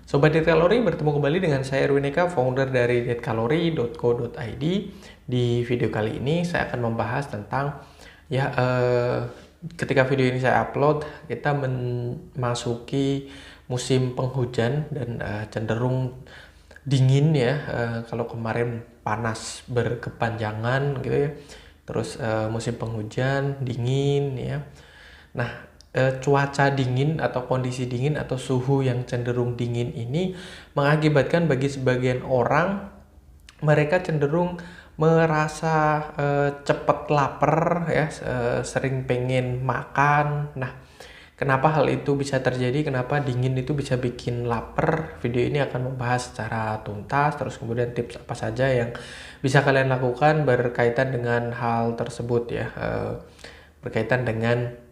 Sobat Diet Kalori, bertemu kembali dengan saya Erwin Eka, founder dari dietkalori.co.id. Di video kali ini saya akan membahas tentang ketika video ini saya upload, kita memasuki musim penghujan dan cenderung dingin ya. Kalau kemarin panas berkepanjangan gitu ya, terus musim penghujan dingin ya. Nah, cuaca dingin atau kondisi dingin atau suhu yang cenderung dingin ini mengakibatkan bagi sebagian orang mereka cenderung merasa cepat lapar ya, sering pengen makan. Nah, kenapa hal itu bisa terjadi? Kenapa dingin itu bisa bikin lapar? Video ini akan membahas secara tuntas, terus kemudian tips apa saja yang bisa kalian lakukan berkaitan dengan hal tersebut ya, berkaitan dengan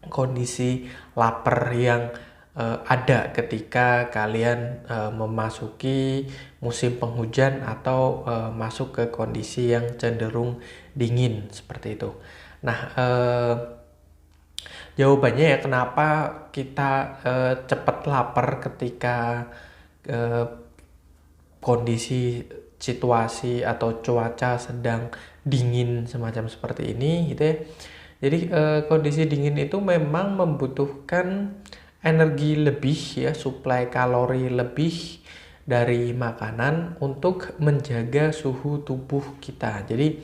kondisi lapar yang ada ketika kalian memasuki musim penghujan atau masuk ke kondisi yang cenderung dingin seperti itu. Nah, jawabannya ya kenapa kita cepat lapar ketika kondisi situasi atau cuaca sedang dingin semacam seperti ini gitu ya. Jadi kondisi dingin itu memang membutuhkan energi lebih ya, suplai kalori lebih dari makanan untuk menjaga suhu tubuh kita. Jadi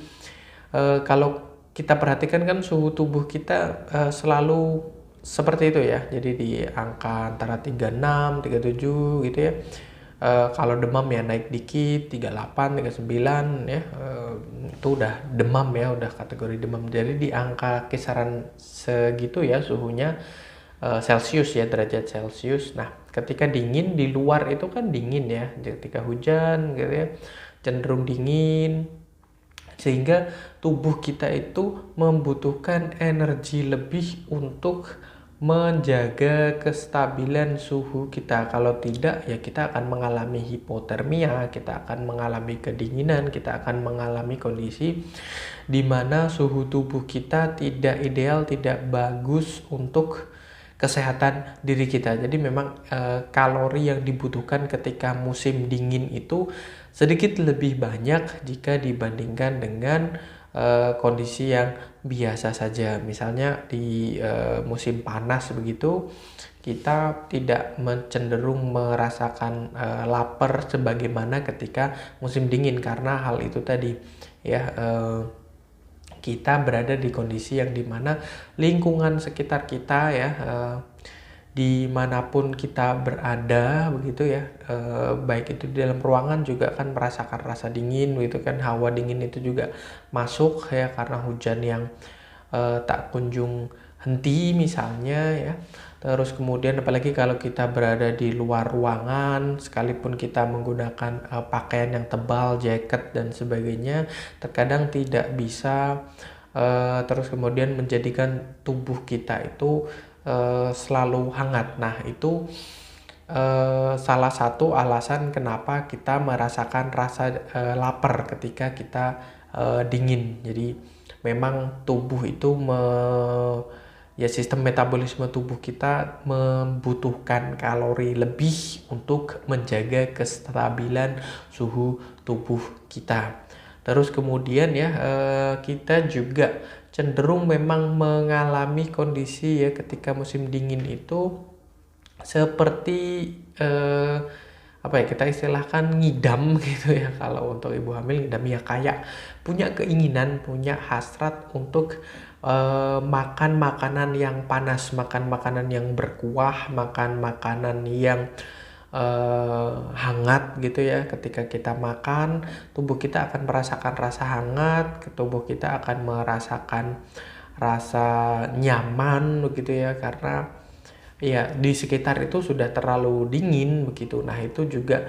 kalau kita perhatikan kan suhu tubuh kita selalu seperti itu ya. Jadi di angka antara 36, 37 gitu ya. Kalau demam ya naik dikit 38, 39 ya, itu udah demam ya, udah kategori demam. Jadi di angka kisaran segitu ya suhunya, Celcius ya, derajat Celcius. Nah, ketika dingin di luar itu kan dingin ya, ketika hujan gitu ya cenderung dingin, sehingga tubuh kita itu membutuhkan energi lebih untuk menjaga kestabilan suhu kita. Kalau tidak ya kita akan mengalami hipotermia, kita akan mengalami kedinginan, kita akan mengalami kondisi di mana suhu tubuh kita tidak ideal, tidak bagus untuk kesehatan diri kita. Jadi memang kalori yang dibutuhkan ketika musim dingin itu sedikit lebih banyak jika dibandingkan dengan kondisi yang biasa saja. Misalnya di musim panas begitu, kita tidak cenderung merasakan lapar sebagaimana ketika musim dingin karena hal itu tadi ya, kita berada di kondisi yang dimana lingkungan sekitar kita ya, dimanapun kita berada begitu ya, baik itu di dalam ruangan juga kan merasakan rasa dingin begitu kan, hawa dingin itu juga masuk ya karena hujan yang tak kunjung henti misalnya ya. Terus kemudian apalagi kalau kita berada di luar ruangan, sekalipun kita menggunakan pakaian yang tebal, jaket dan sebagainya, terkadang tidak bisa terus kemudian menjadikan tubuh kita itu selalu hangat. Nah, itu salah satu alasan kenapa kita merasakan rasa lapar ketika kita dingin. Jadi memang tubuh itu sistem metabolisme tubuh kita membutuhkan kalori lebih untuk menjaga kestabilan suhu tubuh kita. Terus kemudian ya, kita juga cenderung memang mengalami kondisi ya ketika musim dingin itu seperti kita istilahkan ngidam gitu ya. Kalau untuk ibu hamil ngidam ya kayak punya keinginan, punya hasrat untuk makan makanan yang panas, makan makanan yang berkuah, makan makanan yang hangat gitu ya. Ketika kita makan, tubuh kita akan merasakan rasa hangat, tubuh kita akan merasakan rasa nyaman begitu ya, karena ya di sekitar itu sudah terlalu dingin begitu. Nah, itu juga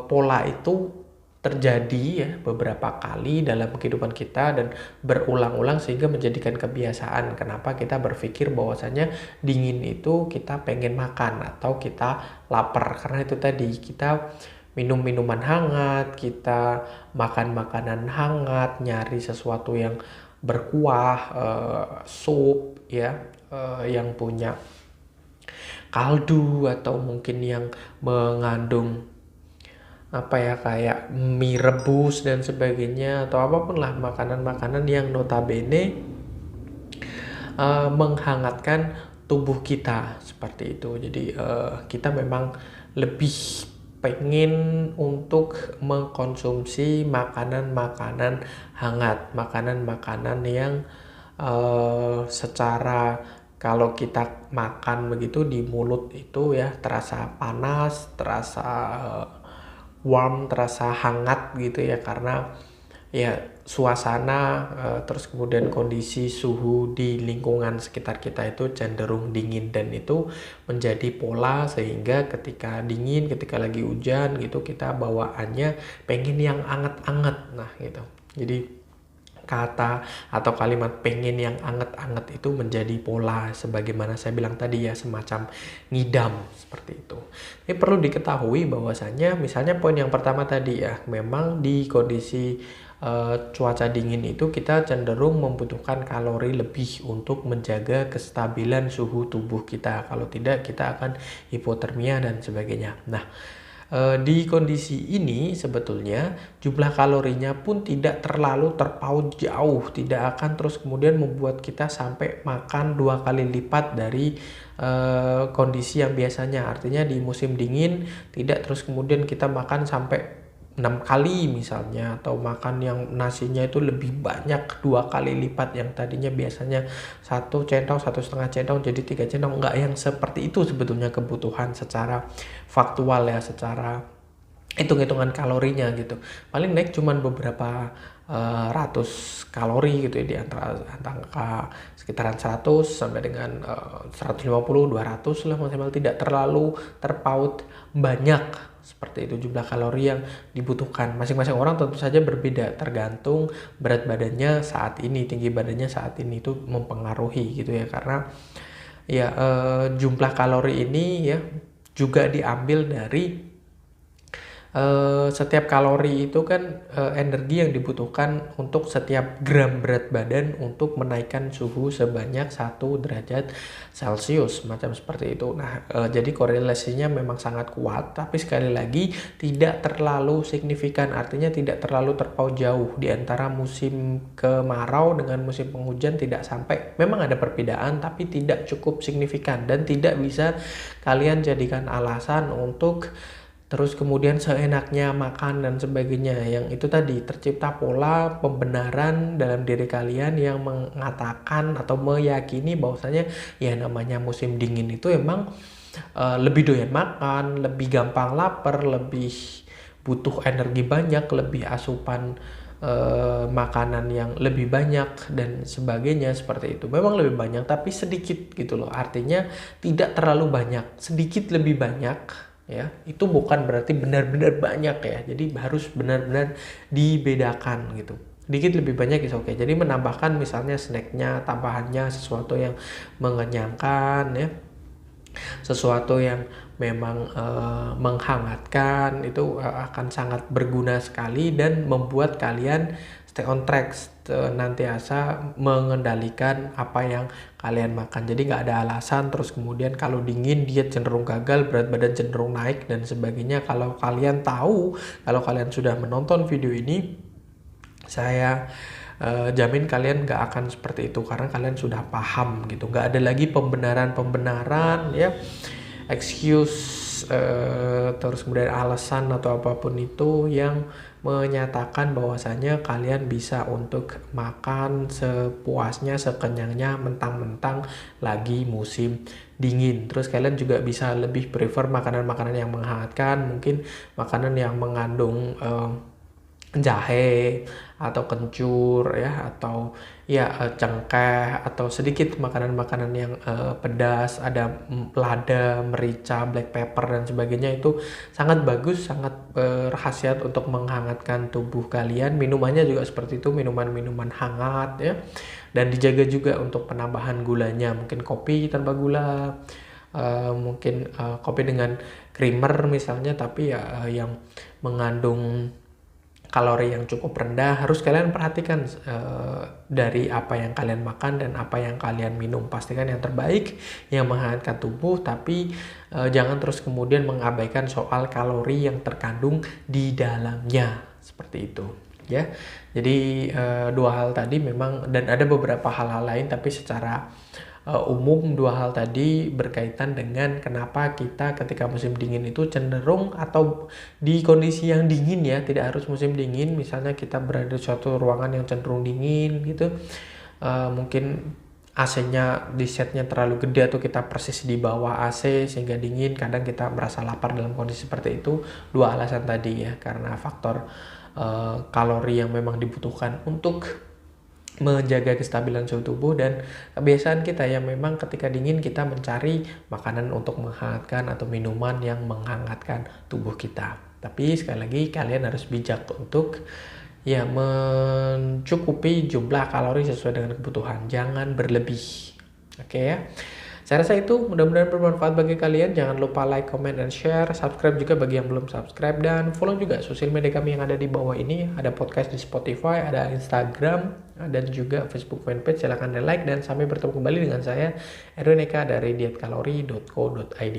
pola itu terjadi ya beberapa kali dalam kehidupan kita dan berulang-ulang sehingga menjadikan kebiasaan. Kenapa kita berpikir bahwasanya dingin itu kita pengen makan atau kita lapar, karena itu tadi kita minum minuman hangat, kita makan makanan hangat, nyari sesuatu yang berkuah, sup ya, yang punya kaldu atau mungkin yang mengandung apa ya, kayak mie rebus dan sebagainya, atau apapun lah makanan-makanan yang notabene menghangatkan tubuh kita seperti itu. Jadi kita memang lebih pengen untuk mengkonsumsi makanan-makanan hangat, makanan-makanan yang secara kalau kita makan begitu di mulut itu ya terasa panas, terasa warm, terasa hangat gitu ya, karena ya suasana terus kemudian kondisi suhu di lingkungan sekitar kita itu cenderung dingin, dan itu menjadi pola sehingga ketika dingin, ketika lagi hujan gitu, kita bawaannya pengen yang anget-anget. Nah gitu, jadi kata atau kalimat pengen yang anget-anget itu menjadi pola, sebagaimana saya bilang tadi ya, semacam ngidam seperti itu. Ini perlu diketahui bahwasanya misalnya poin yang pertama tadi ya, memang di kondisi cuaca dingin itu kita cenderung membutuhkan kalori lebih untuk menjaga kestabilan suhu tubuh kita. Kalau tidak, kita akan hipotermia dan sebagainya. Nah, di kondisi ini sebetulnya jumlah kalorinya pun tidak terlalu terpaut jauh, tidak akan terus kemudian membuat kita sampai makan 2 kali lipat dari kondisi yang biasanya. Artinya di musim dingin tidak terus kemudian kita makan sampai 6 kali misalnya, atau makan yang nasinya itu lebih banyak 2 kali lipat, yang tadinya biasanya 1 centong, 1,5 centong jadi 3 centong. Enggak yang seperti itu sebetulnya kebutuhan secara faktual ya, secara hitung-hitungan kalorinya gitu. Paling naik cuman beberapa ratus kalori gitu ya, di antara angka sekitaran 100 sampai dengan 150, 200 lah maksimal, tidak terlalu terpaut banyak. Seperti itu jumlah kalori yang dibutuhkan. Masing-masing orang tentu saja berbeda, tergantung berat badannya saat ini, tinggi badannya saat ini, itu mempengaruhi gitu ya. Karena ya jumlah kalori ini ya juga diambil dari setiap kalori itu kan energi yang dibutuhkan untuk setiap gram berat badan untuk menaikkan suhu sebanyak 1 derajat Celcius, macam seperti itu. Nah, jadi korelasinya memang sangat kuat, tapi sekali lagi tidak terlalu signifikan, artinya tidak terlalu terpaut jauh di antara musim kemarau dengan musim penghujan. Tidak sampai, memang ada perbedaan tapi tidak cukup signifikan, dan tidak bisa kalian jadikan alasan untuk terus kemudian seenaknya makan dan sebagainya. Yang itu tadi tercipta pola pembenaran dalam diri kalian yang mengatakan atau meyakini bahwasanya ya namanya musim dingin itu emang lebih doyan makan, lebih gampang lapar, lebih butuh energi banyak, lebih asupan makanan yang lebih banyak dan sebagainya. Seperti itu, memang lebih banyak tapi sedikit gitu loh. Artinya tidak terlalu banyak, sedikit lebih banyak ya, itu bukan berarti benar-benar banyak ya. Jadi harus benar-benar dibedakan gitu. Dikit lebih banyak is oke. Jadi menambahkan misalnya snacknya, tambahannya sesuatu yang mengenyangkan ya, sesuatu yang memang menghangatkan, itu akan sangat berguna sekali dan membuat kalian stay on track, nantiasa mengendalikan apa yang kalian makan. Jadi nggak ada alasan terus kemudian kalau dingin diet cenderung gagal, berat badan cenderung naik dan sebagainya. Kalau kalian tahu, kalau kalian sudah menonton video ini, saya jamin kalian nggak akan seperti itu, karena kalian sudah paham gitu. Nggak ada lagi pembenaran ya, excuse terus kemudian alasan atau apapun itu yang menyatakan bahwasanya kalian bisa untuk makan sepuasnya, sekenyangnya, mentang-mentang lagi musim dingin. Terus kalian juga bisa lebih prefer makanan-makanan yang menghangatkan, mungkin makanan yang mengandung jahe atau kencur ya, atau ya cengkeh, atau sedikit makanan-makanan yang pedas, ada lada, merica, black pepper dan sebagainya. Itu sangat bagus, sangat berkhasiat untuk menghangatkan tubuh kalian. Minumannya juga seperti itu, minuman-minuman hangat ya, dan dijaga juga untuk penambahan gulanya, mungkin kopi tanpa gula, mungkin kopi dengan creamer misalnya, tapi ya yang mengandung kalori yang cukup rendah, harus kalian perhatikan dari apa yang kalian makan dan apa yang kalian minum. Pastikan yang terbaik yang menghangatkan tubuh, tapi jangan terus kemudian mengabaikan soal kalori yang terkandung di dalamnya, seperti itu ya. Jadi dua hal tadi memang, dan ada beberapa hal-hal lain, tapi secara umum dua hal tadi berkaitan dengan kenapa kita ketika musim dingin itu cenderung, atau di kondisi yang dingin ya, tidak harus musim dingin, misalnya kita berada di suatu ruangan yang cenderung dingin gitu, mungkin AC-nya di setnya terlalu gede atau kita persis di bawah AC sehingga dingin, kadang kita merasa lapar dalam kondisi seperti itu. Dua alasan tadi ya, karena faktor kalori yang memang dibutuhkan untuk menjaga kestabilan suhu tubuh, dan kebiasaan kita yang memang ketika dingin kita mencari makanan untuk menghangatkan atau minuman yang menghangatkan tubuh kita. Tapi sekali lagi kalian harus bijak untuk ya mencukupi jumlah kalori sesuai dengan kebutuhan, jangan berlebih. Oke ya. Saya rasa itu mudah-mudahan bermanfaat bagi kalian. Jangan lupa like, comment, dan share. Subscribe juga bagi yang belum subscribe. Dan follow juga sosial media kami yang ada di bawah ini. Ada podcast di Spotify, ada Instagram, dan juga Facebook fanpage. Silahkan di like, dan sampai bertemu kembali dengan saya, Erwin Eka dari dietkalori.co.id.